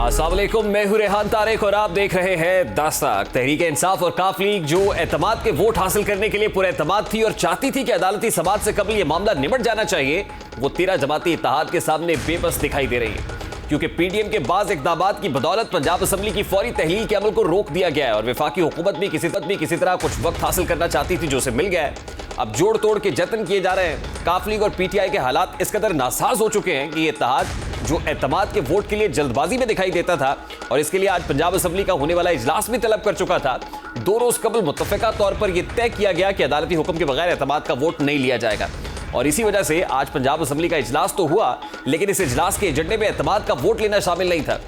अस्सलाम वालेकुम, मैं हूं रेहान तारिक और आप देख रहे हैं दस्तक। तहरीक इंसाफ और काफ लीग जो एतमाद के वोट हासिल करने के लिए पूरे एतमाद थी और चाहती थी कि अदालती समाअत से कबल यह मामला निपट जाना चाहिए, वो 13 जमाती इत्तेहाद के सामने बेबस दिखाई दे रही है। क्योंकि पीडीएम के बाज़ इक़दामात की बदौलत पंजाब असम्बली की फौरी तहलील के अमल को रोक दिया गया है और वफाकी हुकूमत भी किसी तरह कुछ वक्त हासिल करना चाहती थी जो उसे मिल गया है। अब जोड़ तोड़ के जतन किए जा रहे हैं। काफ लीग और पीटीआई के हालात इस कदर नासाज हो चुके हैं कि ये इत्तेहाद जो एतमाद के वोट के लिए जल्दबाजी में दिखाई देता था और इसके लिए आज पंजाब असम्बली का होने वाला इजलास भी तलब कर चुका था, 2 रोज कबल मुत्तफ़िका तौर पर यह तय किया गया कि अदालती हुक्म के बगैर एतमाद का वोट नहीं लिया जाएगा। और इसी वजह से आज पंजाब असम्बली का इजलास तो हुआ, लेकिन इस इजलास के एजेंडे में एतमाद का वोट लेना शामिल नहीं था।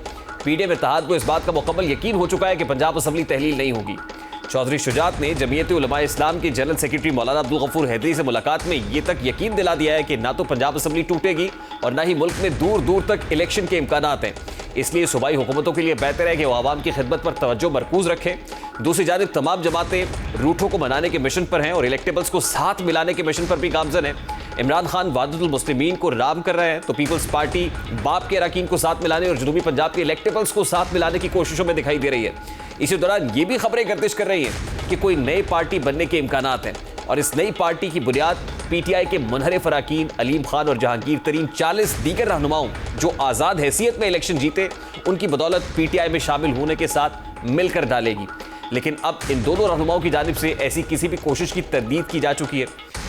पीडीएम इत्तेहाद को इस बात का मुकम्मल यकीन हो चुका है कि पंजाब असम्बली तहलील नहीं होगी। चौधरी शुजात ने जमीयत उलमा इस्लाम के जनरल सेक्रेटरी मौलाना अब्दुल गफूर हैदरी से मुलाकात में ये तक यकीन दिला दिया है कि ना तो पंजाब असम्बली टूटेगी और ना ही मुल्क में दूर दूर तक इलेक्शन के इम्कानात हैं। इसलिए सूबाई हुकूमतों के लिए बेहतर है कि वो आवाम की खिदमत पर तवज्जो मरकूज रखें। दूसरी जानिब तमाम जमातें रूठों को मनाने के मिशन पर हैं और इलेक्टेबल्स को साथ मिलाने के मिशन पर भी गामजन है। इमरान खान वादतुल मुस्लिमीन को राम कर रहे हैं तो पीपल्स पार्टी बाप के अरकान को साथ मिलाने और जनूबी पंजाब के इलेक्टेबल्स को साथ मिलाने की कोशिशों में दिखाई दे रही है। इसी दौरान ये भी खबरें गर्दिश कर रही हैं कि कोई नई पार्टी बनने के इम्कानात हैं और इस नई पार्टी की बुनियाद पीटीआई के मुनहरिफ अरकान अलीम खान और जहांगीर तरीन 40 दीगर रहनुमाओं जो आज़ाद हैसियत में इलेक्शन जीते उनकी बदौलत पीटीआई में शामिल होने के साथ मिलकर डालेगी। लेकिन अब इन दोनों रहनुमाओं की जानिब से ऐसी किसी भी कोशिश की तरदीद की जा चुकी है।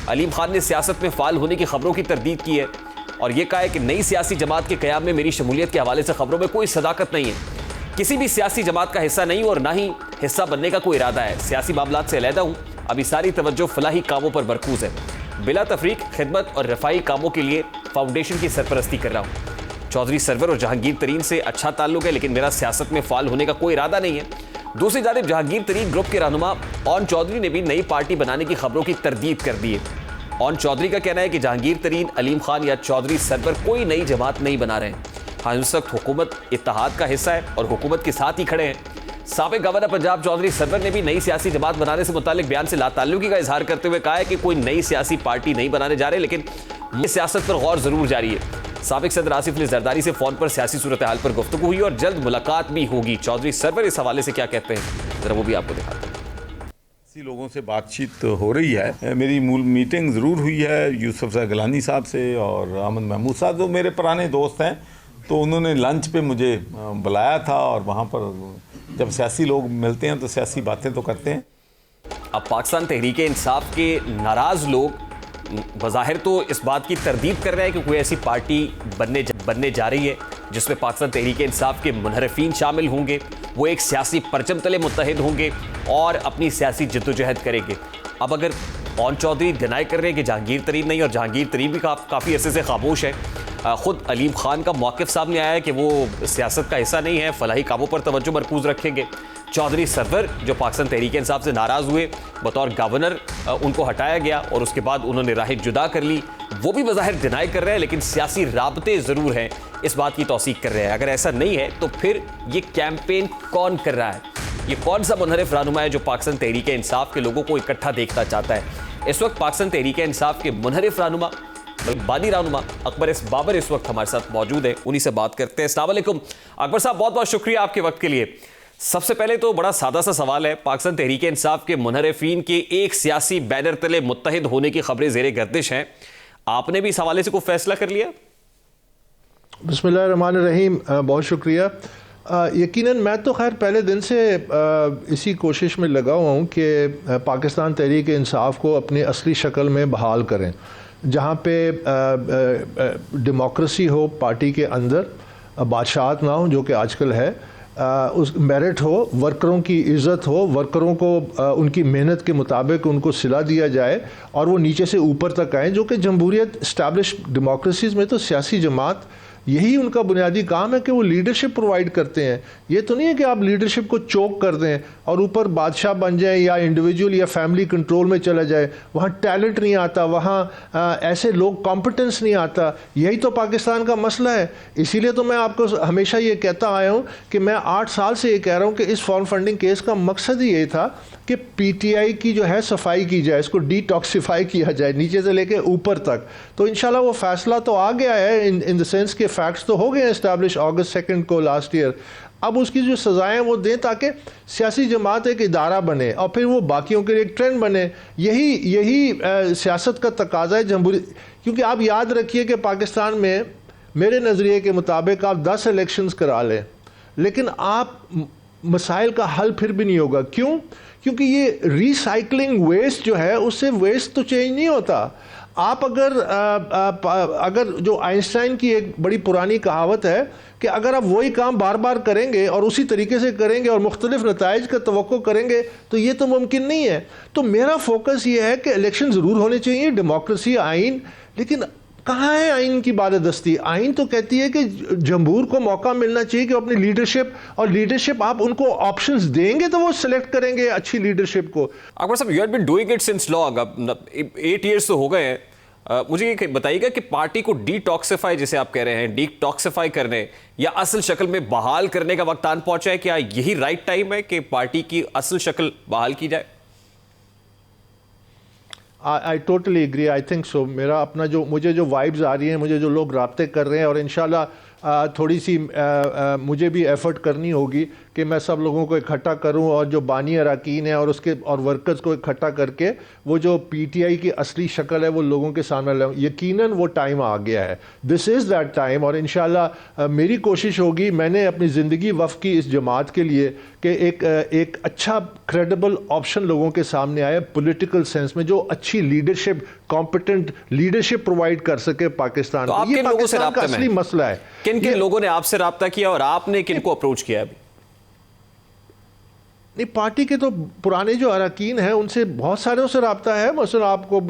अलीम खान ने सियासत में फ़ाल होने की खबरों की तरदीद की है और यह कहा है कि नई सियासी जमात के क़याम में मेरी शमूलियत के हवाले से खबरों में कोई सदाकत नहीं है। किसी भी सियासी जमात का हिस्सा नहीं और ना ही हिस्सा बनने का कोई इरादा है। सियासी मामलात से अलहदा हूँ। अभी सारी तवज्जो फलाही कामों पर मरकूज है। बिला तफरीक खिदमत और रफाई कामों के लिए फाउंडेशन की सरपरस्ती कर रहा हूँ। चौधरी सरवर और जहांगीर तरीन से अच्छा ताल्लुक है, लेकिन मेरा सियासत में फ़ाल होने का कोई इरादा नहीं है। दूसरी जानिब जहांगीर तरीन ग्रुप के रहनुमा ओन चौधरी ने भी नई पार्टी बनाने की खबरों की तरदीद कर दी है। ओन चौधरी का कहना है कि जहांगीर तरीन, अलीम खान या चौधरी सरवर कोई नई जमात नहीं बना रहे हैं। हाँ, उस वक्त हुकूमत इत्तेहाद का हिस्सा है और हुकूमत के साथ ही खड़े हैं। साबिक गवर्नर पंजाब चौधरी सरवर ने भी नई सियासी जमात बनाने से मुतालिक बयान से लाताल्लुकी का इजहार करते हुए कहा है कि कोई नई सियासी पार्टी नहीं बनाने जा रहे, लेकिन ये सियासत पर गौर जरूर जारी है। साबिक सदर आसिफ अली जरदारी से फ़ोन पर सियासी सूरत हाल पर गुफ्तगू हुई और जल्द मुलाकात भी होगी। चौधरी सरवर इस हवाले से क्या कहते हैं, जरा वो भी आपको दिखाते हैं। लोगों से बातचीत हो रही है। मेरी मूल मीटिंग ज़रूर हुई है यूसुफ गिलानी साहब से और अहमद महमूद साहब, जो मेरे पुराने दोस्त हैं, तो उन्होंने लंच पे मुझे बुलाया था और वहाँ पर जब सियासी लोग मिलते हैं तो सियासी बातें तो करते हैं। अब पाकिस्तान तहरीक इंसाफ के नाराज़ लोग बज़ाहिर तो इस बात की तरदीद कर रहे हैं कि कोई ऐसी पार्टी बनने जा रही है जिसमें पाकिस्तान तहरीक इंसाफ के मुनहरफीन शामिल होंगे, वो एक सियासी परचम तले मुत्तहिद होंगे और अपनी सियासी जद्दोजहद करेंगे। अब अगर ओन चौधरी डिनाई कर रहे हैं कि जहांगीर तरीन नहीं, और जहांगीर तरीन भी काफ़ी अरसे से खामोश है, ख़ुद अलीम खान का मौक़िफ़ सामने आया है कि वो सियासत का हिस्सा नहीं है, फलाही कामों पर तवज्जो मरकूज़ रखेंगे। चौधरी सरवर जो पाकिस्तान तहरीक इंसाफ से नाराज़ हुए, बतौर गवर्नर उनको हटाया गया और उसके बाद उन्होंने राह जुदा कर ली, वो भी बज़ाहिर डिनाई कर रहे हैं, लेकिन सियासी राबते ज़रूर हैं, इस बात की तौसीक कर रहे हैं। अगर ऐसा नहीं है तो फिर ये कैंपेन कौन कर रहा है? ये कौन सा मुनहरिफ रहनुमा है जो पाकिस्तान तहरीक इंसाफ के लोगों को इकट्ठा देखना चाहता है? इस वक्त पाकिस्तान तहरीक इंसाफ के मुनहरिफ रहनुमा, बानी रहनुमा अकबर एस बाबर इस वक्त हमारे साथ मौजूद है, उन्हीं से बात करते हैं। अस्सलाम वालेकुम अकबर साहब, बहुत बहुत शुक्रिया आपके वक्त के लिए। सबसे पहले तो बड़ा सादा सा सवाल है, पाकिस्तान तहरीक इंसाफ के मुनहरिफीन के एक सियासी बैनर तले मुत्तहिद होने की खबरें ज़ेरे गर्दिश हैं, आपने भी इस हवाले से कोई फैसला कर लिया? बिस्मिल्लाहिर्रहमानिर्रहीम, बहुत शुक्रिया। यकीनन मैं तो खैर पहले दिन से इसी कोशिश में लगा हुआ हूँ कि पाकिस्तान तहरीक इंसाफ को अपनी असली शक्ल में बहाल करें, जहाँ पे डेमोक्रेसी हो, पार्टी के अंदर बादशाहत ना हो जो कि आजकल है, उस मेरिट हो, वर्करों की इज़्ज़त हो, वर्करों को उनकी मेहनत के मुताबिक उनको सिला दिया जाए और वो नीचे से ऊपर तक आएँ, जो कि जमहूरियत इस्टेब्लिश डेमोक्रेसीज़ में तो सियासी जमात यही उनका बुनियादी काम है कि वो लीडरशिप प्रोवाइड करते हैं। ये तो नहीं है कि आप लीडरशिप को चोक कर दें और ऊपर बादशाह बन जाए या इंडिविजुअल या फैमिली कंट्रोल में चला जाए, वहाँ टैलेंट नहीं आता, वहाँ ऐसे लोग कॉम्पिटेंस नहीं आता। यही तो पाकिस्तान का मसला है। इसीलिए तो मैं आपको हमेशा ये कहता आया हूँ कि मैं 8 साल से ये कह रहा हूँ कि इस फॉर्म फंडिंग केस का मकसद ही ये था कि पीटीआई की जो है सफाई की जाए, इसको डिटॉक्सिफाई किया जाए नीचे से लेके ऊपर तक। तो इंशाल्लाह वो फैसला तो आ गया है इन द सेंस कि फैक्ट्स तो हो गए इस्टेब्लिश अगस्त 2 को लास्ट ईयर। अब उसकी जो सज़ाएं वो दें ताकि सियासी जमात एक इदारा बने और फिर वो बाकियों के लिए एक ट्रेंड बने। यही सियासत का तकाजा है जमहूरी। क्योंकि आप याद रखिए कि पाकिस्तान में मेरे नज़रिए के मुताबिक आप 10 इलेक्शंस करा लें, लेकिन आप मसाइल का हल फिर भी नहीं होगा। क्यों? क्योंकि ये रिसाइकलिंग वेस्ट जो है, उससे वेस्ट तो चेंज नहीं होता। आप अगर जो आइंस्टाइन की एक बड़ी पुरानी कहावत है कि अगर आप वही काम बार बार करेंगे और उसी तरीके से करेंगे और मुख्तलिफ नताइज का तवक्को करेंगे तो ये तो मुमकिन नहीं है। तो मेरा फोकस ये है कि इलेक्शन ज़रूर होने चाहिए, डेमोक्रेसी, आइन, लेकिन कहाँ है आइन की बालादस्ती? आइन तो कहती है कि जमहूर को मौका मिलना चाहिए कि अपनी लीडरशिप आप उनको ऑप्शंस देंगे तो वो सिलेक्ट करेंगे अच्छी लीडरशिप को। Akbar sahab, you have been doing it since long, अब 8 इयर्स तो हो गए हैं। मुझे ये बताइएगा कि पार्टी को डिटॉक्सिफाई, जिसे आप कह रहे हैं, डिटॉक्सिफाई करने या असल शक्ल में बहाल करने का वक्त आन पहुंचा है, क्या यही राइट टाइम है कि पार्टी की असल शक्ल बहाल की जाए? I totally agree, I think so. मेरा अपना जो मुझे जो वाइब्स आ रही हैं, मुझे जो लोग राब्ते कर रहे हैं, और इंशाल्लाह थोड़ी सी मुझे भी एफर्ट करनी होगी कि मैं सब लोगों को इकट्ठा करूं और जो बानी अरकान है और वर्कर्स को इकट्ठा करके वो जो पीटीआई की असली शक्ल है वो लोगों के सामने लाऊं। यकीनन वो टाइम आ गया है, दिस इज़ दैट टाइम। और इंशाल्लाह मेरी कोशिश होगी, मैंने अपनी ज़िंदगी वफ़ की इस जमात के लिए कि एक अच्छा क्रेडिबल ऑप्शन लोगों के सामने आए पॉलिटिकल सेंस में, जो अच्छी लीडरशिप, कॉम्पिटेंट लीडरशिप प्रोवाइड कर सके पाकिस्तान तो को। ये पाकिस्तान का असली मसला है। किन लोगों ने आपसे राब्ता किया और आपने किन को अप्रोच किया? अभी नहीं, पार्टी के तो पुराने जो अरकान हैं उनसे बहुत सारे से रब्ता है। मसलन आपको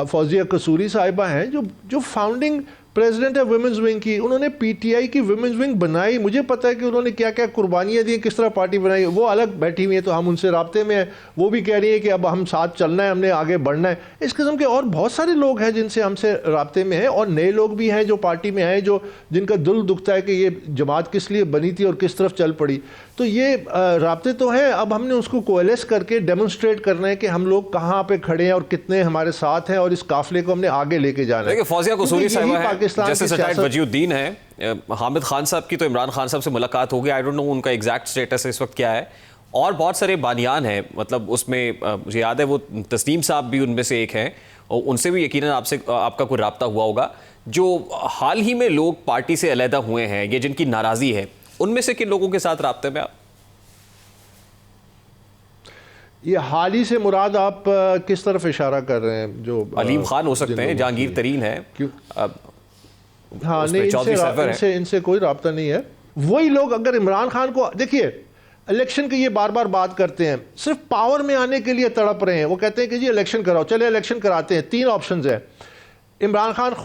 फौजिया कसूरी साहिबा हैं जो फाउंडिंग प्रेसिडेंट है वुमेंस विंग की। उन्होंने पीटीआई की वुमेंस विंग बनाई। मुझे पता है कि उन्होंने क्या क्या कुर्बानियाँ दी, किस तरह पार्टी बनाई। वो अलग बैठी हुई है तो हम उनसे राब्ते में हैं। वो भी कह रही है कि अब हम साथ चलना है, हमने आगे बढ़ना है। इस किस्म के और बहुत सारे लोग हैं जिनसे हमसे राब्ते में हैं, और नए लोग भी हैं जो पार्टी में आए, जिनका दिल दुखता है कि ये जमात किस लिए बनी थी और किस तरफ चल पड़ी। तो ये राब्ते तो हैं। अब हमने उसको कोएलेस करके डेमोन्स्ट्रेट करना है कि हम लोग कहाँ पे खड़े हैं और कितने हमारे साथ हैं, और इस काफिले को हमने आगे लेके जाना है। फौजिया कसूरी साहिबा है, पाकिस्तान जैसे सटाइट वजीउद्दीन है, हामिद खान साहब की तो इमरान खान साहब से मुलाकात हो गई। आई डोंट नो उनका एग्जैक्ट स्टेटस इस वक्त क्या है। और बहुत सारे बानियान हैं, मतलब उसमें मुझे याद है वो तस्नीम साहब भी उनमें से एक हैं, और उनसे भी यकीनन आपका कोई राब्ता हुआ होगा। जो हाल ही में लोग पार्टी से अलहदा हुए हैं, ये जिनकी नाराज़ी है, उनमें से किन लोगों के साथ राब्ते में आप? ये हाल ही से मुराद आप किस तरफ इशारा कर रहे हैं? जो अलीम खान हो सकते हैं, जहांगीर तरीन है, हाँ नहीं, इनसे कोई राब्ता नहीं है। वही लोग अगर इमरान खान को, देखिए इलेक्शन की ये बार बार बात करते हैं, सिर्फ पावर में आने के लिए तड़प रहे हैं। वो कहते हैं कि जी इलेक्शन कराओ, चले इलेक्शन कराते हैं। 3 ऑप्शंस है। इमरान खान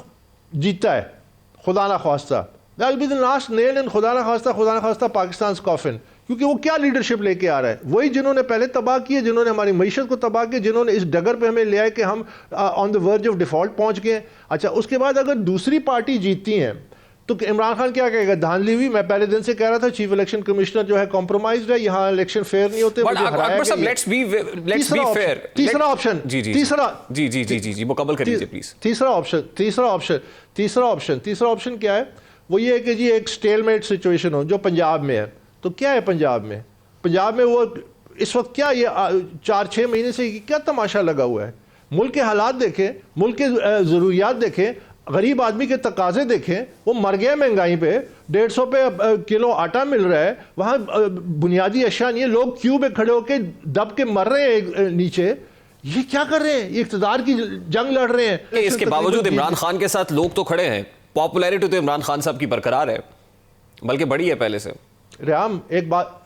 जीतता है, खुदा ना ख्वास्ता, that will be the last nail in खुदा ना ख्वास्ता पाकिस्तान कॉफिन। क्योंकि वो क्या लीडरशिप लेके आ रहा है? वही जिन्होंने पहले तबाह किए, जिन्होंने हमारी मईशत को तबाह किया, जिन्होंने इस डगर पे हमें ले आए कि हम on the verge of default पहुंच गए। अच्छा, उसके बाद अगर दूसरी पार्टी जीतती हैं तो इमरान खान क्या कहेगा? धांधली हुई। मैं पहले दिन से कह रहा था चीफ इलेक्शन कमिश्नर जो है कॉम्प्रोमाइज्ड है, यहाँ इलेक्शन फेयर नहीं होते। तीसरा ऑप्शन क्या है? वो ये है कि जी एक स्टेलमेट सिचुएशन हो, जो पंजाब में है। तो क्या है पंजाब में वो इस वक्त क्या, ये 4-6 महीने से क्या तमाशा लगा हुआ है? मुल्क के हालात देखें, मुल्क के ज़रूरियात देखें, गरीब आदमी के तकाजे देखें। वो मर गया महंगाई पे, 150 पे किलो आटा मिल रहा है, वहाँ बुनियादी अशिया नहीं है। लोग क्यू में खड़े होकर दब के मर रहे हैं नीचे। ये क्या कर रहे हैं? ये इक़्तिदार की जंग लड़ रहे हैं। इसके बावजूद इमरान खान के साथ लोग तो खड़े हैं, पॉपुलैरिटी तो इमरान खान साहब की बरकरार है, बल्कि बढ़ी है पहले से। रेहाम एक बात,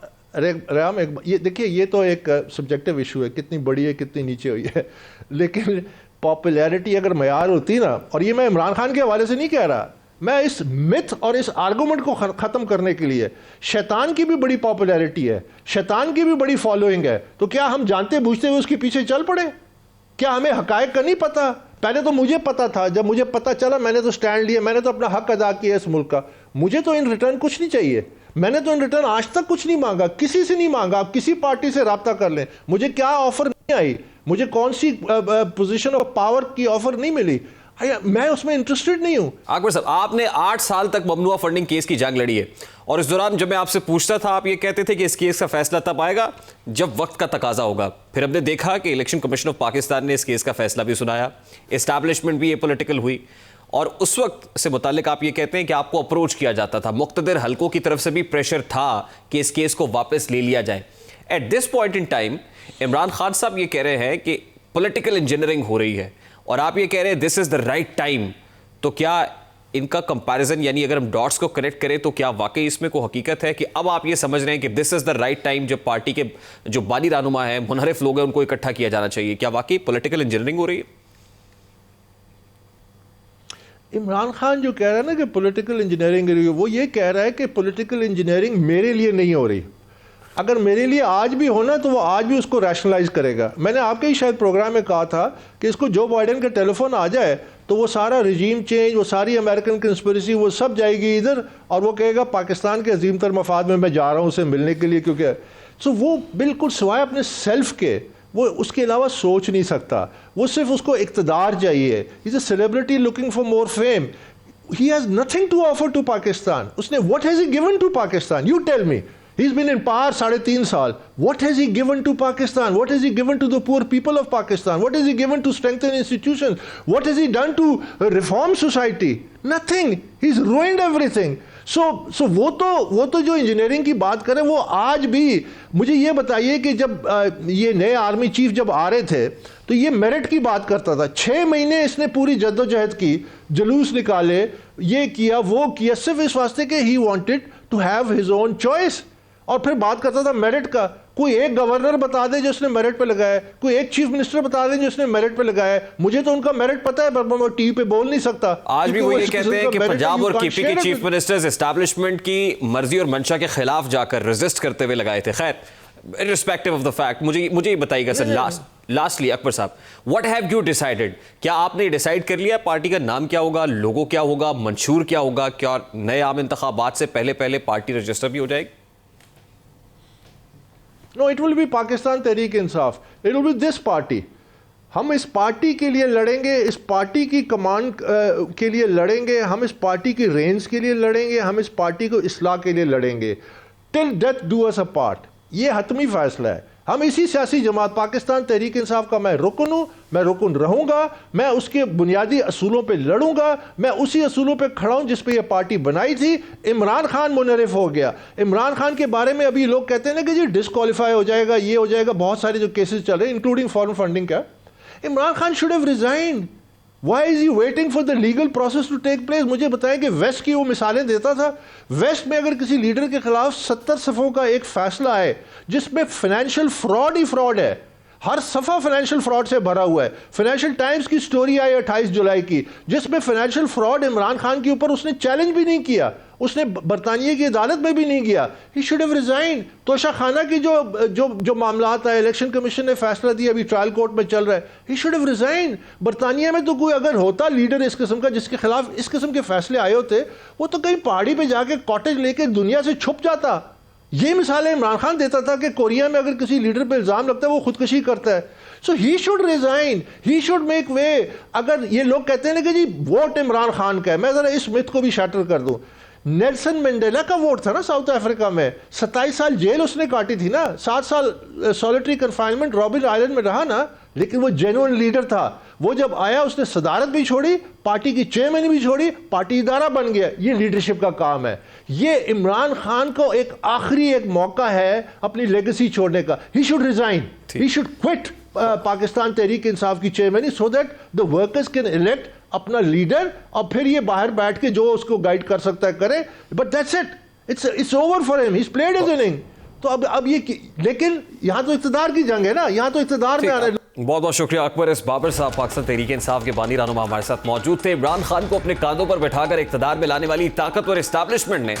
ये देखिए, ये तो एक सब्जेक्टिव इशू है, कितनी बड़ी है कितनी नीचे हुई है। लेकिन पॉपुलैरिटी अगर मयार होती ना, और ये मैं इमरान खान के हवाले से नहीं कह रहा, मैं इस मिथ और इस आर्गूमेंट को ख़त्म करने के लिए, शैतान की भी बड़ी पॉपुलैरिटी है, शैतान की भी बड़ी फॉलोइंग है, तो क्या हम जानते बूझते हुए उसके पीछे चल पड़े? क्या हमें हकायक का नहीं पता? पहले तो मुझे पता था, जब मुझे पता चला मैंने तो स्टैंड लिया, मैंने तो अपना हक अदा किया इस मुल्क का। मुझे तो इन रिटर्न कुछ नहीं चाहिए, मैंने तो इन रिटर्न आज तक कुछ नहीं मांगा, किसी से नहीं मांगा। आप किसी पार्टी से रब्ता कर लें, मुझे क्या ऑफर नहीं आई, मुझे कौन सी पोजीशन ऑफ पावर की ऑफर नहीं मिली। मैं उसमें इंटरेस्टेड नहीं हूं। अकबर साहब, आपने 8 साल तक ममनुआ फंडिंग केस की जंग लड़ी है, और इस दौरान जब मैं आपसे पूछता था आप ये कहते थे कि इस केस का फैसला तब आएगा जब वक्त का तकाजा होगा। फिर हमने देखा कि इलेक्शन कमीशन ऑफ पाकिस्तान ने इस केस का फैसला भी सुनाया, एस्टैब्लिशमेंट भी पॉलिटिकल हुई, और उस वक्त से मुतालिक आप ये कहते हैं कि आपको अप्रोच किया जाता था, मुख्तदिर हलकों की तरफ से भी प्रेशर था कि इस केस को वापस ले लिया जाए। At this point in time Imran Khan साहब ये कह रहे हैं कि पॉलिटिकल इंजीनियरिंग हो रही है, और आप ये कह रहे हैं this is the right time. तो क्या इनका कंपैरिजन, यानी अगर हम डॉट्स को कनेक्ट करें तो क्या वाकई इसमें कोई हकीकत है कि अब आप ये समझ रहे हैं कि this is the right time जब पार्टी के जो बानी रहनुमा है, मुनहरिफ लोग हैं, उनको इकट्ठा किया जाना चाहिए? क्या वाकई पॉलिटिकल इंजीनियरिंग हो रही है? इमरान खान जो कह रहा है ना कि पॉलिटिकल इंजीनियरिंग, वो ये कह रहा है कि पॉलिटिकल इंजीनियरिंग मेरे लिए नहीं हो रही। अगर मेरे लिए आज भी होना तो वो आज भी उसको रैशनलाइज करेगा। मैंने आपके ही शायद प्रोग्राम में कहा था कि इसको जो बाइडेन का टेलीफोन आ जाए तो वो सारा रिजीम चेंज, वो सारी अमेरिकन कंस्पिरेसी, वो सब जाएगी इधर, और वो कहेगा पाकिस्तान के अजीम तर मफाद में मैं जा रहा हूँ उसे मिलने के लिए, क्योंकि वो बिल्कुल सिवाय अपने सेल्फ के वो उसके अलावा सोच नहीं सकता। वो सिर्फ उसको इक़्तिदार चाहिए। Is a celebrity looking for more fame. He has nothing to offer to Pakistan. उसने what has he given to Pakistan? You tell me. He's been in power 3.5 साल. What has he given to Pakistan? What has he given to the poor people of Pakistan? What has he given to strengthen institutions? What has he done to reform society? Nothing. He's ruined everything. So वो तो जो engineering की बात करें, वो आज भी मुझे ये बताइए कि जब ये नए आर्मी चीफ जब आ रहे थे तो ये मेरिट की बात करता था। 6 महीने इसने पूरी जद्दोजहद की, जुलूस निकाले, ये किया वो किया, सिर्फ इस वास्ते कि he wanted to have his own choice, और फिर बात करता था मेरिट का। कोई एक गवर्नर बता दे जो उसने मेरिट पे लगाया, कोई एक चीफ मिनिस्टर बता दे जो उसने मेरिट पे लगाया। मुझे तो उनका मेरिट पता है पर मैं टीवी पे बोल नहीं सकता। आज भी वो ये कहते हैं कि पंजाब और केपी के चीफ मिनिस्टर्स एस्टैब्लिशमेंट की मर्जी और मंशा के खिलाफ जाकर रेजिस्ट करते हुए लगाए थे। खैर, इररिस्पेक्टिव ऑफ द फैक्ट, मुझे ये बताइएगा सर, लास्टली अकबर साहब, व्हाट हैव यू डिसाइडेड? क्या आपने डिसाइड कर लिया पार्टी का नाम क्या होगा, लोगो क्या होगा, मंशूर क्या होगा? क्या नए आम इंतखाबात से पहले पार्टी रजिस्टर भी हो जाएगी? No, it will be Pakistan Tehreek Insaf. It will be this party। हम इस पार्टी के लिए लड़ेंगे, इस पार्टी की कमांड के लिए लड़ेंगे, हम इस पार्टी की रेंज के लिए लड़ेंगे, हम इस पार्टी को इस्लाह के लिए लड़ेंगे। Till death do us apart. ये हतमी फैसला है। हम इसी सियासी जमात पाकिस्तान तहरीक इंसाफ का मैं रुकन हूँ, मैं रुकन रहूँगा, मैं उसके बुनियादी असूलों पे लड़ूंगा, मैं उसी असूलों पे खड़ा हूँ जिस पे ये पार्टी बनाई थी। इमरान खान मुनहरिफ हो गया। इमरान खान के बारे में अभी लोग कहते हैं ना कि जी डिस्क्वालीफाई हो जाएगा, ये हो जाएगा, बहुत सारे जो केसेस चल रहे हैं इंक्लूडिंग फॉरेन फंडिंग का। Imran Khan should have resigned. Why is he waiting for the legal process to take place? मुझे बताएं कि वेस्ट की वो मिसालें देता था। वेस्ट में अगर किसी लीडर के खिलाफ 70 सफ़ों का एक फैसला है जिसमें फाइनेंशियल फ्रॉड ही फ्रॉड है, हर सफ़ा फाइनेंशियल फ्रॉड से भरा हुआ है। फाइनेंशियल टाइम्स की स्टोरी आई 28 जुलाई की जिसमें फाइनेंशियल फ्रॉड इमरान खान के ऊपर उसने चैलेंज भी नहीं किया, उसने बरतानिया की अदालत में भी नहीं गया। He should have resign. Toshakhana की जो मामलात है, इलेक्शन कमीशन ने फैसला दिया, अभी ट्रायल कोर्ट में चल रहा है। ही शुड हैव रिजाइन। बरतानिया में तो कोई अगर होता लीडर इस किस्म का जिसके खिलाफ इस किस्म के फैसले आए होते, वो तो कहीं पहाड़ी पे जाके कॉटेज लेके दुनिया से छुप जाता। ये मिसालें इमरान खान देता था कि कोरिया में अगर किसी लीडर पे इल्जाम लगता है वो खुदकुशी करता है। So he should resign, he should make way. अगर ये लोग कहते हैं ना कि जी वोट इमरान खान का है, मैं जरा इस मिथ को भी शैटर कर दूं। नेल्सन मंडेला का वोट था ना साउथ अफ्रीका में, 27 साल जेल उसने काटी थी ना, 7 साल सॉलिटरी कन्फाइनमेंट रॉबिन आइलैंड में रहा ना, लेकिन वो जेन्युइन लीडर था। वो जब आया उसने सदारत भी छोड़ी, पार्टी की चेयरमैन भी छोड़ी, पार्टी इदारा बन गया। ये लीडरशिप का काम है। ये इमरान खान को एक आखिरी एक मौका है अपनी लेगेसी छोड़ने का। He should resign, he should quit Pakistan Tehreek Insaf की चेयरमैनी so that the workers can elect अपना लीडर, और फिर ये बाहर बैठ के जो उसको गाइड कर सकता है करे। But that's it, it's over for him, he is played his inning. तो अब ये, लेकिन यहाँ तो इख्तिदार की जंग है ना, यहाँ तो इख्तिदार में आने। बहुत बहुत शुक्रिया अकबर। इस बाबर साहब पाकिस्तान तहरीक इंसाफ के बानी रहनुमा हमारे साथ मौजूद थे। इमरान खान को अपने कांधों पर बैठाकर इख्तिदार में लाने वाली ताकतवर एस्टैब्लिशमेंट ने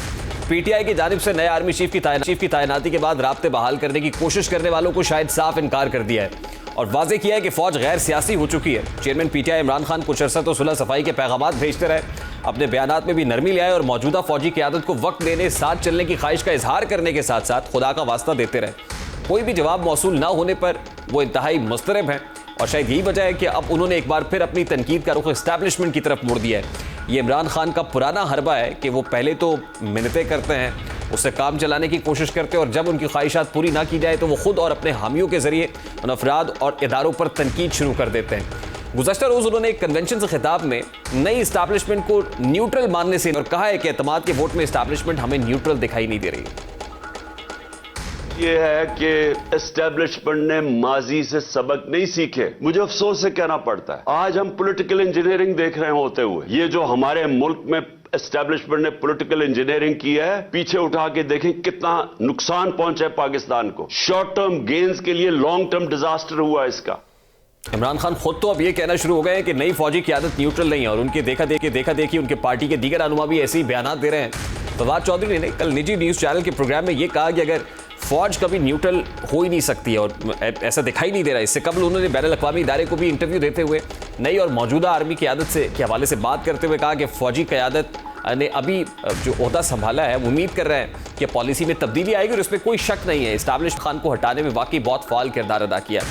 पीटीआई की जानिब से नए आर्मी चीफ की तैनाती के बाद राब्ते बहाल करने की कोशिश करने वालों को शायद साफ इनकार कर दिया है और वाज़ेह किया है कि फौज गैर सियासी हो चुकी है। चेयरमैन पीटीआई इमरान खान कुछ अरसा तो सुलह सफाई के पैगामात भेजते रहे, अपने बयानात में भी नरमी ले आए और मौजूदा फौजी क़यादत को वक्त देने, साथ चलने की ख्वाहिश का इजहार करने के साथ साथ खुदा का वास्ता देते रहे। कोई भी जवाब मौसूल ना होने पर वो इंतहाई मुस्तरब हैं और शायद यही वजह है कि अब उन्होंने एक बार फिर अपनी तनकीद का रुख एस्टैब्लिशमेंट की तरफ मोड़ दिया है। ये इमरान खान का पुराना हरबा है कि वो पहले तो मिन्नतें करते हैं, उससे काम चलाने की कोशिश करते हैं और जब उनकी ख्वाहिशात पूरी ना की जाए तो वो खुद और अपने हामियों के जरिए उन अफराद और इदारों पर तनकीद शुरू कर देते हैं। गुज़श्ता रोज़ उन्होंने एक कन्वेंशन से खिताब में नई इस्टेब्लिशमेंट को न्यूट्रल मानने से और कहा है कि एतमाद के वोट में इस्टेब्लिशमेंट हमें न्यूट्रल दिखाई नहीं दे रही। ये है कि एस्टेब्लिशमेंट ने माजी से सबक नहीं सीखे। मुझे अफसोस से कहना पड़ता है, आज हम पॉलिटिकल इंजीनियरिंग देख रहे होते हुए, ये जो हमारे मुल्क में एस्टेब्लिशमेंट ने पॉलिटिकल इंजीनियरिंग की है, पीछे उठा के देखें कितना नुकसान पहुंचा है पाकिस्तान को। शॉर्ट टर्म गेन्स के लिए लॉन्ग टर्म डिजास्टर हुआ इसका। इमरान खान खुद तो अब ये कहना शुरू हो गए हैं कि नई फौजी क़यादत न्यूट्रल नहीं है और उनके देखा देखी उनके पार्टी के दीगर रहनुमा भी ऐसे ही बयान दे रहे हैं। फवाद चौधरी ने कल निजी न्यूज़ चैनल के प्रोग्राम में ये कहा कि अगर फौज कभी न्यूट्रल हो ही नहीं सकती है और ऐसा दिखाई नहीं दे रहा है। इससे कबल उन्होंने बैनुल-अक़वामी इदारे को भी इंटरव्यू देते हुए नई और मौजूदा आर्मी क़यादत से के हवाले से बात करते हुए कहा कि फौजी क़यादत ने अभी जो ओहदा संभाला है, उम्मीद कर रहे हैं कि पॉलिसी में तब्दीली आएगी और इसमें कोई शक नहीं है। इस्टेब्लिश खान को हटाने में वाकई बहुत फाल किरदार अदा किया,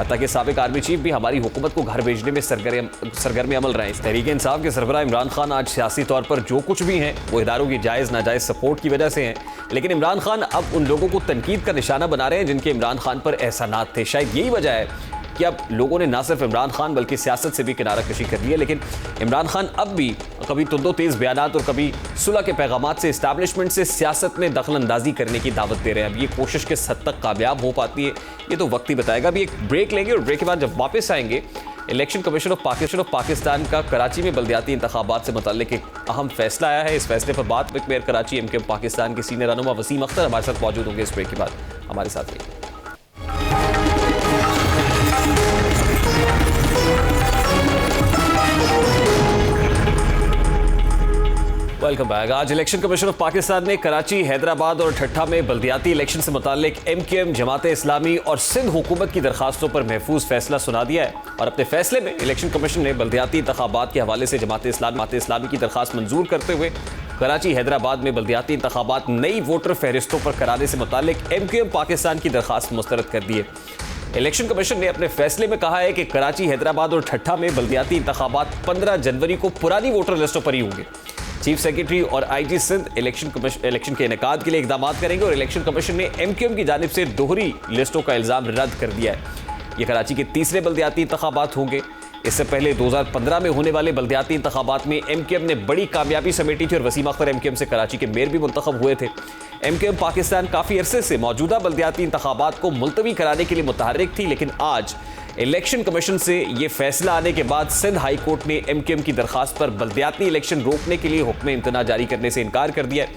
ताकि साबिक आर्मी चीफ भी हमारी हुकूमत को घर भेजने में सरगर्म अमल रहे। तहरीक इंसाफ के सरबराह इमरान खान आज सियासी तौर पर जो कुछ भी हैं वो इदारों की जायज़ नाजायज़ सपोर्ट की वजह से हैं, लेकिन इमरान खान अब उन लोगों को तनकीद का निशाना बना रहे हैं जिनके इमरान खान पर एहसानात थे। शायद यही वजह है कि अब लोगों ने ना सिर्फ इमरान खान बल्कि सियासत से भी किनारा कशी कर दी है। लेकिन इमरान खान अब भी कभी तुंदो तेज़ बयानात और कभी सुलह के पैगामात से इस्टेब्लिशमेंट से सियासत में दखल अंदाजी करने की दावत दे रहे हैं। अब ये कोशिश किस हद तक कामयाब हो पाती है ये तो वक्त ही बताएगा। अभी एक ब्रेक लेंगे और ब्रेक के बाद जब वापस आएंगे, इलेक्शन कमीशन ऑफ पाकिस्तान का कराची में बल्दियाती इंतखाबात से मुताल्लिक एक अहम फैसला आया है। इस फैसले पर बात विक मेयर कराची MKM पाकिस्तान के सीनियर रहनुमा वसीम अख्तर हमारे साथ मौजूद होंगे। इस ब्रेक के बाद हमारे साथ रहिए। Welcome back. आज इलेक्शन कमीशन ऑफ पाकिस्तान ने कराची, हैदराबाद और ठट्ठा में बल्दियाती इलेक्शन से मुताल्लिक MKM, जमात इस्लामी और सिंध हुकूमत की दरखास्तों पर महफूज फैसला सुना दिया है और अपने फैसले में इलेक्शन कमीशन ने बल्दियाती इंतखाबात के हवाले से जमात इस्लामी की दरखास्त मंजूर करते हुए कराची, हैदराबाद में बल्दियाती इंतखाबात नई वोटर फहरिस्तों पर कराने से मुताल्लिक MKM पाकिस्तान की दरखास्त मुस्तरद कर दी है। इलेक्शन कमीशन ने अपने फैसले में कहा है कि कराची, हैदराबाद और ठट्ठा में बल्दियाती इंतखाबात 15 जनवरी को पुरानी वोटर लिस्टों पर ही होंगे। चीफ सेक्रेटरी और IG सिंध इलेक्शन के इनेकाद के लिए इकदाम करेंगे और इलेक्शन कमीशन ने MKM की जानिब से दोहरी लिस्टों का इल्ज़ाम रद्द कर दिया है। ये कराची के तीसरे बल्दियाती इंतखाबात होंगे। इससे पहले 2015 में होने वाले बल्दियाती इंतखाबात में MKM ने बड़ी कामयाबी समेटी थी और वसीम अख्तर MKM से कराची के मेयर भी मुंतखब हुए थे। MKM पाकिस्तान काफ़ी अरसे से मौजूदा बल्दियाती इंतखाबात को मुलतवी कराने के लिए मुतहर्रिक थी, लेकिन आज इलेक्शन कमीशन से ये फैसला आने के बाद सिंध हाई कोर्ट ने MKM की दरखास्त पर बल्दियाती इलेक्शन रोकने के लिए हुक्म इम्तना जारी करने से इनकार कर दिया है।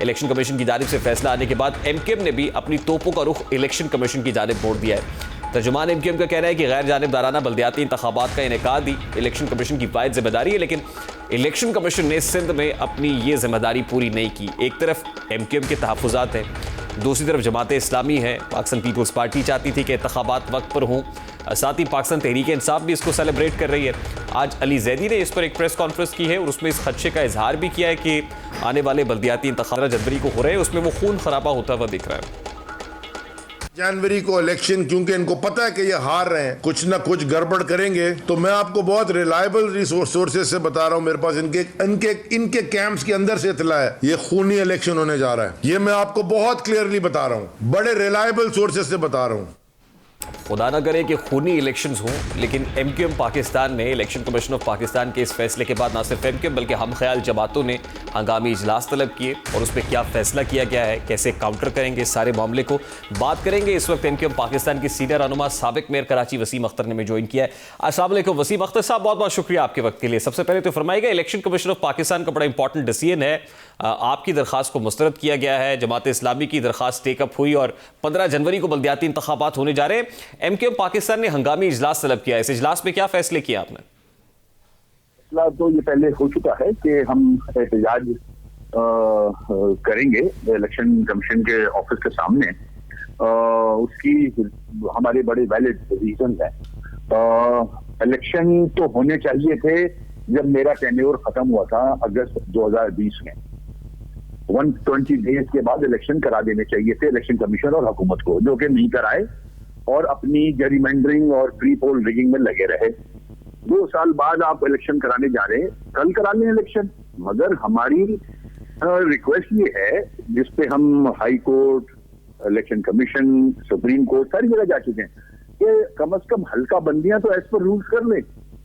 इलेक्शन कमीशन की जानिब से फैसला आने के बाद MKM ने भी अपनी तोपों का रुख इलेक्शन कमीशन की जानिब मोड़ दिया है। तर्जुमान MKM का कहना है कि गैर जानिबदाराना बल्दियाती इंतखाबात का इनेकाद ही इलेक्शन कमीशन की वाहिद जिम्मेदारी है, लेकिन इलेक्शन कमीशन ने सिंध में अपनी ये जिम्मेदारी पूरी नहीं की। एक तरफ MKM के तहफ़्फ़ुज़ात हैं, दूसरी तरफ जमात इस्लामी है। पाकिस्तान पीपल्स पार्टी चाहती थी कि इंतखाबात वक्त पर हों, साथ ही पाकिस्तान तहरीक इंसाफ भी इसको सेलिब्रेट कर रही है। आज अली जैदी ने इस पर एक प्रेस कॉन्फ्रेंस की है और उसमें इस खदशे का इजहार भी किया है कि आने वाले बल्दियाती इंतखाबात 15 जनवरी को हो रहे हैं, उसमें वो खून खराबा होता हुआ दिख रहा है। जनवरी को इलेक्शन, क्योंकि इनको पता है कि ये हार रहे हैं, कुछ ना कुछ गड़बड़ करेंगे। तो मैं आपको बहुत रिलायबल सोर्सेज से बता रहा हूं, मेरे पास इनके कैंप्स के अंदर से इत्तला है ये खूनी इलेक्शन होने जा रहा है। ये मैं आपको बहुत क्लियरली बता रहा हूं, बड़े रिलायबल सोर्सेज से बता रहा हूं। खुदा न करे कि खूनी इलेक्शंस हों, लेकिन MKM पाकिस्तान ने इलेक्शन कमीशन ऑफ पाकिस्तान के इस फैसले के बाद ना सिर्फ MKM बल्कि हम ख्याल जमातों ने हंगामी इजलास तलब किए और उस पर क्या फैसला किया गया है, कैसे काउंटर करेंगे, इस सारे मामले को बात करेंगे। इस वक्त MKM पाकिस्तान के सीनियर रहनुमा साबिक मेयर कराची वसीम अख्तर ने हमें ज्वाइन किया है। अस्सलाम वालेकुम वसीम अख्तर साहब, बहुत बहुत शुक्रिया आपके वक्त के लिए। सबसे पहले तो फरमाइएगा, इलेक्शन कमीशन ऑफ पाकिस्तान का बड़ा इंपॉर्टेंट डिसीजन है, आपकी दरखास्त को मुस्तरद किया गया है, जमात इस्लामी की दरखास्त टेकअप हुई और 15 जनवरी को बल्दियाती इंतखाबात होने जा रहे हैं। MKM पाकिस्तान ने हंगामी इजलास तलब किया है, इस इजलास में क्या फैसले किए आपने? तो ये पहले हो चुका है कि हम एहतजाज करेंगे इलेक्शन कमीशन के ऑफिस के सामने। उसकी हमारे बड़े वैलिड रीजन है। इलेक्शन तो होने चाहिए थे जब मेरा टेन्योर खत्म हुआ था अगस्त 2020 में। 120 डेज के बाद इलेक्शन करा देने चाहिए थे इलेक्शन कमीशन और हुकूमत को, जो कि नहीं कराए। और अपनी जरीमेंडरिंग और प्री पोल रिगिंग में लगे रहे। 2 साल बाद आप इलेक्शन कराने जा रहे हैं, कल करा लें इलेक्शन। मगर हमारी रिक्वेस्ट ये है, जिसपे हम high court, election commission, supreme court सारी जगह जा चुके हैं, कि कम से कम हल्का बंदियां तो एज पर रूल्स कर ले।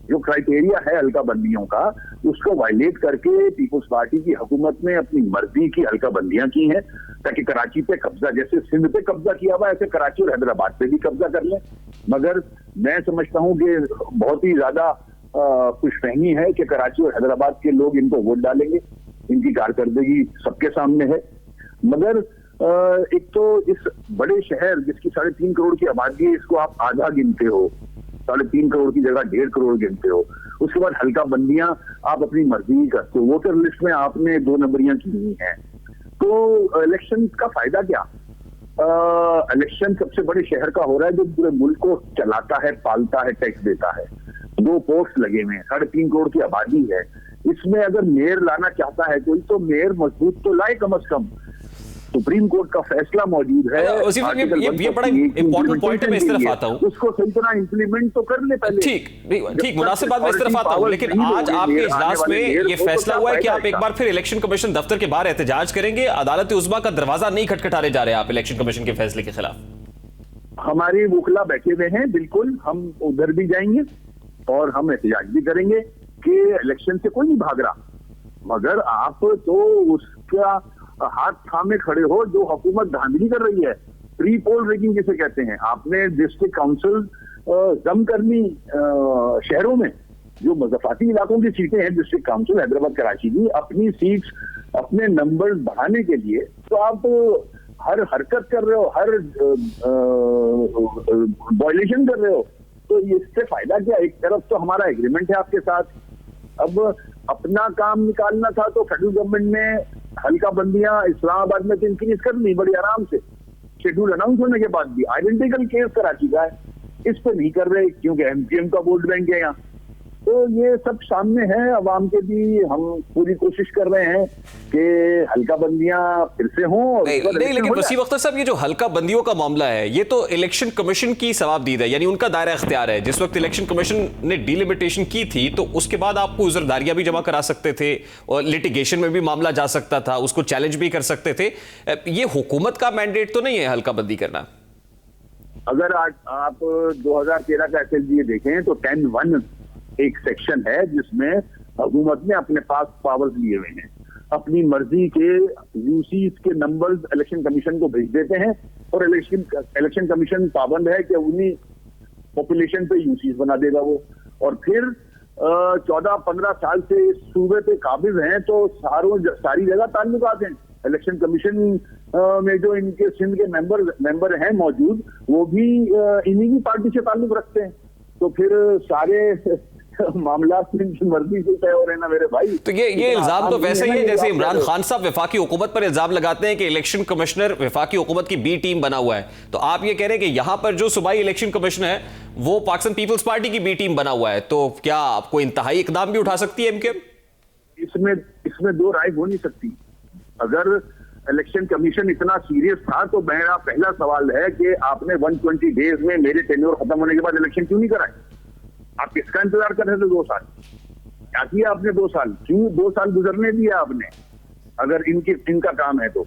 जो क्राइटेरिया है हल्का बंदियों का, उसको वायलेट करके पीपुल्स पार्टी की हुकूमत ने अपनी मर्जी की हल्का बंदियां की हैं, ताकि कराची पे कब्जा, जैसे सिंध पे कब्जा किया हुआ ऐसे कराची और हैदराबाद पे भी कब्जा कर लें। मगर मैं समझता हूं कि बहुत ही ज्यादा खुशफहमी है कि कराची और हैदराबाद के लोग इनको वोट डालेंगे, इनकी कारकर्दगी सबके सामने है। मगर एक तो इस बड़े शहर जिसकी 3.5 करोड़ की आबादी है, इसको आप आधा गिनते हो, 3.5 करोड़ की जगह 1.5 करोड़ गिनते हो। उसके बाद हल्का बंदियां आप अपनी मर्जी करते हो, वोटर लिस्ट में आपने 2 नंबरियां की हुई हैं। तो इलेक्शन का फायदा क्या? इलेक्शन सबसे बड़े शहर का हो रहा है जो पूरे मुल्क को चलाता है, पालता है, टैक्स देता है। 2 पोस्ट लगे हुए हैं, 3.5 करोड़ की आबादी है। इसमें अगर मेयर लाना चाहता है कोई, तो मेयर मजबूत तो लाए कम से कम। सुप्रीम कोर्ट का फैसला मौजूद है, ये बड़ा इंपॉर्टेंट पॉइंट है, मैं इस तरफ आता हूं। उसको सही तरह इंप्लीमेंट तो कर ले पहले। ठीक मुनासिब बात, मैं इस तरफ आता हूं। लेकिन आज आपके इजलास में ये फैसला हुआ है कि आप एक बार फिर इलेक्शन कमीशन दफ्तर के बाहर एहतजाज करेंगे। अदालत उज़्मा का दरवाजा नहीं खटखटाने जा रहे आप इलेक्शन कमीशन के फैसले के खिलाफ। हमारे वकील बैठे हुए हैं, बिल्कुल हम उधर भी जाएंगे और हम एहतजाज भी करेंगे कि इलेक्शन से कोई नहीं भाग रहा, मगर आप तो उसका हाथ थामे खड़े हो जो हुकूमत धांधली कर रही है। प्री पोल रिगिंग जिसे कहते हैं, आपने डिस्ट्रिक्ट काउंसिल दम करनी शहरों में, जो मज़ाफ़ाती इलाकों की सीटें हैं, डिस्ट्रिक्ट काउंसिल हैदराबाद कराची की, अपनी सीट्स, अपने नंबर्स बढ़ाने के लिए तो आप हर हरकत कर रहे हो, हर वायलेशन कर रहे हो। तो इससे फायदा क्या? एक तरफ तो हमारा एग्रीमेंट है आपके साथ, अब अपना काम निकालना था तो फेडरल गवर्नमेंट ने हल्का बंदियां इस्लामाबाद में तो इंक्रीज कर ली बड़ी आराम से, शेड्यूल अनाउंस होने के बाद भी। आइडेंटिकल केस कराची का है, इस पे नहीं कर रहे क्योंकि एमपीएम का वोट बैंक है यहाँ। तो ये सब सामने है, अवाम के भी हम पूरी कोशिश कर रहे हैं कि हल्का बंदियां फिर से हों। नहीं, लेकिन वसीम अख्तर साहब, ये जो हल्का बंदियों का मामला है, ये तो इलेक्शन कमीशन की सवाबदीद है, यानी उनका दायरा इख्तियार है। जिस वक्त इलेक्शन कमीशन ने डिलिमिटेशन की थी तो उसके बाद आपको उज़रदारियां भी जमा करा सकते थे और लिटिगेशन में भी मामला जा सकता था, उसको चैलेंज भी कर सकते थे। ये हुकूमत का मैंडेट तो नहीं है हल्का बंदी करना। अगर आप 2013 का SLGA देखें तो 10(1) एक सेक्शन है जिसमें हुकूमत ने अपने पास पावर्स लिए हुए हैं, अपनी मर्जी के यूसीज के नंबर्स इलेक्शन कमीशन को भेज देते हैं और इलेक्शन कमीशन पाबंद है कि उन्हीं पॉपुलेशन पे यूसीज बना देगा वो। और फिर 14-15 साल से इस सूबे पे काबिज हैं, तो सारी जगह ताल्लुकात हैं। इलेक्शन कमीशन में जो इनके सिंध के मेंबर हैं मौजूद, वो भी इन्हीं की पार्टी से ताल्लुक रखते हैं। तो फिर सारे मामला इनकी मर्जी से तय हो रहे ना मेरे भाई। तो ये इल्जाम तो वैसे ही है जैसे इमरान खान साहब वफाकी हुकूमत पर इल्जाम लगाते हैं कि इलेक्शन कमिश्नर वफाकी हुकूमत की बी टीम बना हुआ है। तो आप ये कह रहे हैं कि यहां पर जो सूबाई इलेक्शन कमिश्नर है वो पाकिस्तान पीपल्स पार्टी की बी टीम बना हुआ है, तो क्या आपको इंतहाई इकदाम भी उठा सकती है एमकेएम? इसमें दो राय हो नहीं सकती। अगर इलेक्शन कमीशन इतना सीरियस था तो मेरा पहला सवाल है कि आपने 120 डेज में मेरे टेन्योर खत्म होने के बाद इलेक्शन क्यों नहीं कराए? आप किसका इंतजार कर रहे थे 2 साल? क्या किया आपने 2 साल? क्यों 2 साल गुजरने दिया आपने? अगर इनका काम है तो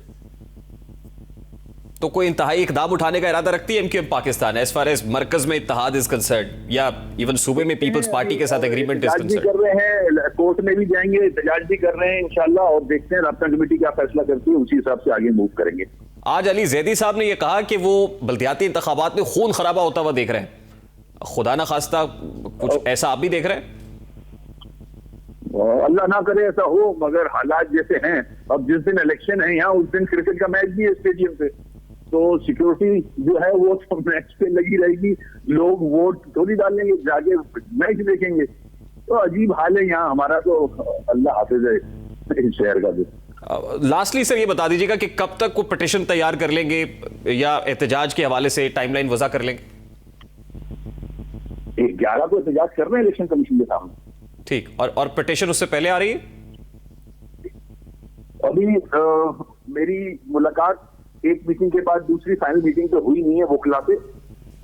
कोई इंतहाई इकदाम उठाने का इरादा रखती है MKM Pakistan as far as मरकज में इत्तेहाद इज कंसर्न, या इवन सूबे में पीपल्स पार्टी के साथ एग्रीमेंट इज कंसर्न? कर रहे हैं, कोर्ट में भी जाएंगे, एहतजाज भी कर रहे हैं इंशाल्लाह, और देखते हैं राब्ता कमेटी क्या फैसला करती है, उसी हिसाब से आगे मूव करेंगे। आज अली जैदी साहब ने यह कहा कि वो बल्दियाती इंतखाबात में खून खराबा होता हुआ देख रहे हैं। खुदा ना खास्ता कुछ ऐसा आप भी देख रहे हैं? अल्लाह ना करे ऐसा हो, मगर हालात जैसे हैं, अब जिस दिन इलेक्शन है यहाँ उस दिन क्रिकेट का मैच भी है स्टेडियम पे, तो सिक्योरिटी जो है वो तो मैच पे लगी रहेगी, लोग वोट थोड़ी डालेंगे, जाके मैच देखेंगे। तो अजीब हाल है यहाँ हमारा, तो अल्लाह हाफिज है इस शहर का भी। लास्टली सर ये बता दीजिएगा कि कब तक वो पिटीशन तैयार कर लेंगे या एहतजाज के हवाले से टाइमलाइन वज़ा कर लेंगे? 11 को एहतजाज कर रहे हैं इलेक्शन कमीशन के सामने। ठीक, और पिटीशन उससे पहले आ रही है? अभी मेरी मुलाकात एक मीटिंग के बाद दूसरी फाइनल मीटिंग तो हुई नहीं है वोकला पे,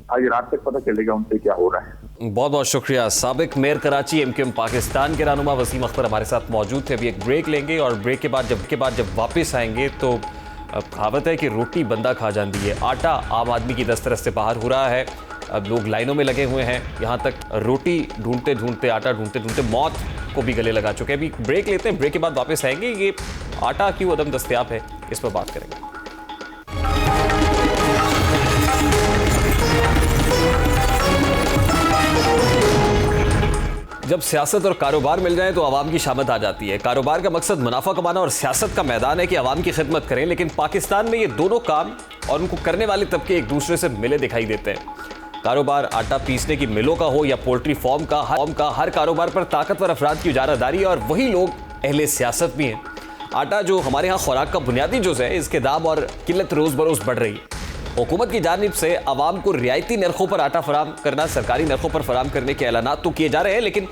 आज रात तक पता चलेगा उनसे क्या हो रहा है। बहुत बहुत शुक्रिया। साबिक मेयर कराची एमक्यूएम पाकिस्तान के रहनुमा वसीम अख्तर हमारे साथ मौजूद थे। अभी एक ब्रेक लेंगे और ब्रेक के बाद जब वापस आएंगे तो कहावत है कि रोटी बंदा खा जाती है, आटा आम आदमी की दस्तरस से बाहर हो रहा है। अब लोग लाइनों में लगे हुए हैं, यहाँ तक रोटी ढूंढते ढूंढते, आटा ढूंढते ढूंढते मौत को भी गले लगा चुके हैं। अभी ब्रेक लेते हैं, ब्रेक के बाद वापस आएंगे। ये आटा क्यों अदम दस्तयाब है, इस पर बात करेंगे। जब सियासत और कारोबार मिल जाए तो आवाम की शामत आ जाती है। कारोबार का मकसद मुनाफा कमाना और सियासत का मैदान है कि आवाम की खिदमत करें, लेकिन पाकिस्तान में ये दोनों काम और उनको करने वाले तबके एक दूसरे से मिले दिखाई देते हैं। कारोबार आटा पीसने की मिलों का हो या पोल्ट्री फार्म का, हर कारोबार पर ताकतवर अफराद की उजारादारी है और वही लोग अहले सियासत भी हैं। आटा जो हमारे यहाँ खुराक का बुनियादी जुज़ है, इसके दाम और किल्लत रोज़ बरोज़ बढ़ रही है। हुकूमत की जानिब से आवाम को रियायती नरखों पर आटा फराम करना, सरकारी नरखों पर फराम करने के ऐलानात तो किए जा रहे हैं, लेकिन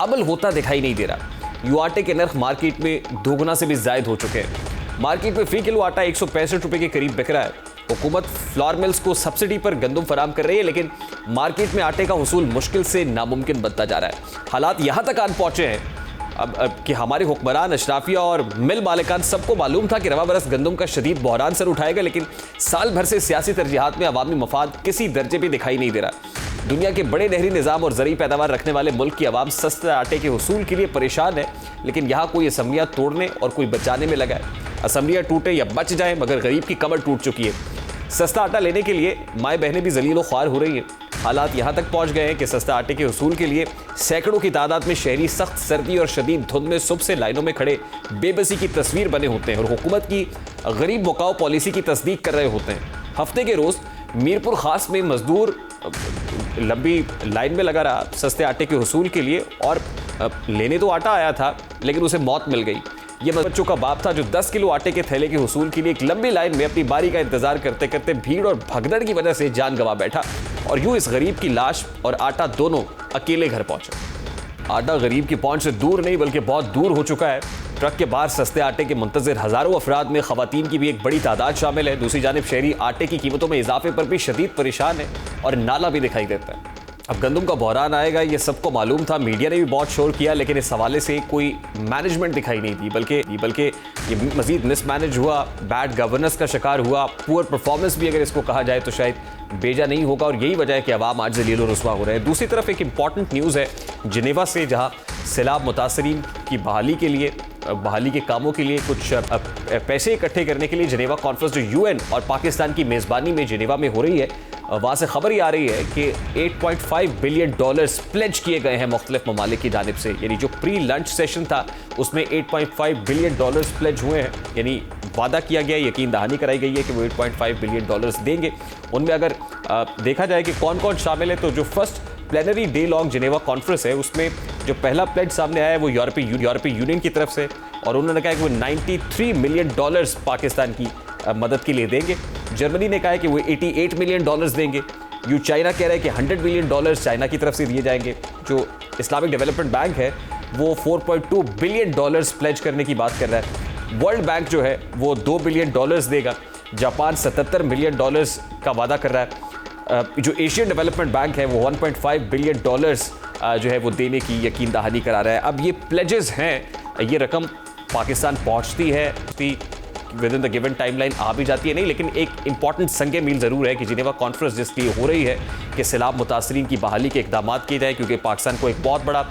अमल होता दिखाई नहीं दे रहा। यूं आटे के नर्ख मार्केट में दोगुना से भी ज़ायद हो चुके हैं। मार्केट में फी किलो आटा 165 रुपये के करीब बिक रहा है। हुकूमत फ्लोर मिल्स को सब्सिडी पर गंदम फराम कर रही है, लेकिन मार्केट में आटे का हुसूल मुश्किल से नामुमकिन बनता जा रहा है। हालात यहाँ तक आन पहुँचे हैं अब कि हमारे हुक्मरान, अशराफिया और मिल मालिकान सबको मालूम था कि रवा बरस गंदम का शदीद बहरान सर उठाएगा, लेकिन साल भर से सियासी तरजीहात में अवामी मफाद किसी दर्जे भी दिखाई नहीं दे रहा। दुनिया के बड़े नहरी निज़ाम और ज़रूरी पैदावार रखने वाले मुल्क की आवाम सस्ते आटे के हुसूल के लिए परेशान है, लेकिन यहाँ कोई असम्बलियाँ तोड़ने और कोई बचाने में लगा है। असम्बलियाँ टूटे या बच जाए, मगर गरीब की कमर टूट चुकी है। सस्ता आटा लेने के लिए माएँ बहनें भी जलील ख्वार हो रही हैं। हालात यहाँ तक पहुँच गए हैं कि सस्ता आटे के हुसूल के लिए सैकड़ों की तादाद में शहरी सख्त सर्दी और शदीद धुंध में सुबह से लाइनों में खड़े बेबसी की तस्वीर बने होते हैं और हुकूमत की गरीब मकाऊ पॉलिसी की तस्दीक कर रहे होते हैं। हफ्ते के रोज़ मीरपुर खास में मजदूर लंबी लाइन में लगा रहा सस्ते आटे के हुसूल के लिए, और लेने तो आटा आया था लेकिन उसे मौत मिल गई। ये बच्चों का बाप था जो 10 किलो आटे के थैले के हुसूल के लिए एक लंबी लाइन में अपनी बारी का इंतजार करते करते भीड़ और भगदड़ की वजह से जान गंवा बैठा, और यूं इस गरीब की लाश और आटा दोनों अकेले घर पहुंचे। आटा गरीब की पहुंच से दूर नहीं बल्कि बहुत दूर हो चुका है। ट्रक के बाहर सस्ते आटे के मुंतज़िर हज़ारों अफराद में ख़वातीन की भी एक बड़ी तादाद शामिल है। दूसरी जानिब शहरी आटे की कीमतों में इजाफे पर भी शदीद परेशान है और नाला भी दिखाई देता है। अब गंदम का बहरान आएगा ये सबको मालूम था, मीडिया ने भी बहुत शोर किया, लेकिन इस हवाले से कोई मैनेजमेंट दिखाई नहीं दी, बल्कि ये मज़ीद मिसमैनेज हुआ, बैड गवर्नेंस का शिकार हुआ, पुअर परफॉर्मेंस भी अगर इसको कहा जाए तो शायद बेजा नहीं होगा, और यही वजह है कि अवाम आज जलील और रुस्वा हो रहे हैं। दूसरी तरफ एक इंपॉर्टेंट न्यूज़ है जिनेवा से, जहाँ सैलाब मुतासरीन की बहाली के कामों के लिए कुछ पैसे इकट्ठे करने के लिए जिनेवा कॉन्फ्रेंस जो यूएन और पाकिस्तान की मेज़बानी में जिनेवा में हो रही है, वहाँ से खबर ये आ रही है कि 8.5 बिलियन डॉलर्स प्लेज किए गए हैं मुख्तलिफ ममालिक की जानिब से। यानी जो प्री लंच सेशन था उसमें 8.5 बिलियन डॉलर्स प्लेज हुए हैं, यानी वादा किया गया, यकीन दहानी कराई गई है कि वो 8.5 बिलियन डॉलर्स देंगे। उनमें अगर देखा जाए कि कौन कौन शामिल है, तो जो first plenary day long Geneva conference है उसमें जो पहला प्लेज सामने आया है वो यूरोपीय यूनियन की तरफ से, और उन्होंने कहा कि वो 93 मिलियन डॉलर्स पाकिस्तान की मदद के लिए देंगे। जर्मनी ने कहा है कि वो 88 मिलियन डॉलर्स देंगे। चाइना कह रहा है कि 100 मिलियन डॉलर्स चाइना की तरफ से दिए जाएंगे। जो इस्लामिक डेवलपमेंट बैंक है वो 4.2 बिलियन डॉलर्स प्लेज करने की बात कर रहा है। वर्ल्ड बैंक जो है वो 2 बिलियन डॉलर्स देगा। जापान 77 मिलियन डॉलर्स का वादा कर रहा है। जो एशियन डेवलपमेंट बैंक है वो 1.5 बिलियन डॉलर्स जो है वो देने की यकीन दहानी करा रहा है। अब ये प्लेजेस हैं, ये रकम पाकिस्तान पहुंचती है within the given timeline आ भी जाती है नहीं, लेकिन एक इंपॉर्टेंट संगे मील ज़रूर है कि जिनेवा कॉन्फ्रेंस जिसलिए हो रही है कि सैलाब मुतासरीन की बहाली के इकदाम किए जाए, क्योंकि पाकिस्तान को एक बहुत बड़ा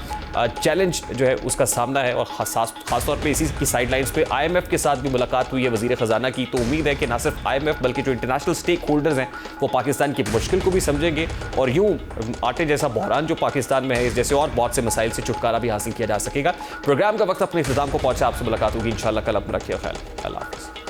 चैलेंज जो है उसका सामना है, और ख़ासतौर पे इसी की साइडलाइंस पे IMF के साथ भी मुलाकात हुई है वज़ीर ख़जाना की। तो उम्मीद है कि ना सिर्फ IMF बल्कि जो इंटरनेशनल स्टेक होल्डर्स हैं वो पाकिस्तान की मुश्किल को भी समझेंगे, और यूँ आटे जैसा बहरान जो पाकिस्तान में है, इस जैसे और बहुत से मसाइल से छुटकारा भी हासिल किया जा सकेगा। प्रोग्राम का वक्त अपने इख्तिताम को पहुँचा। आपसे मुलाकात होगी इंशाअल्लाह कल। अपना रखिए ख्याल। अल्लाह हाफ़िज़।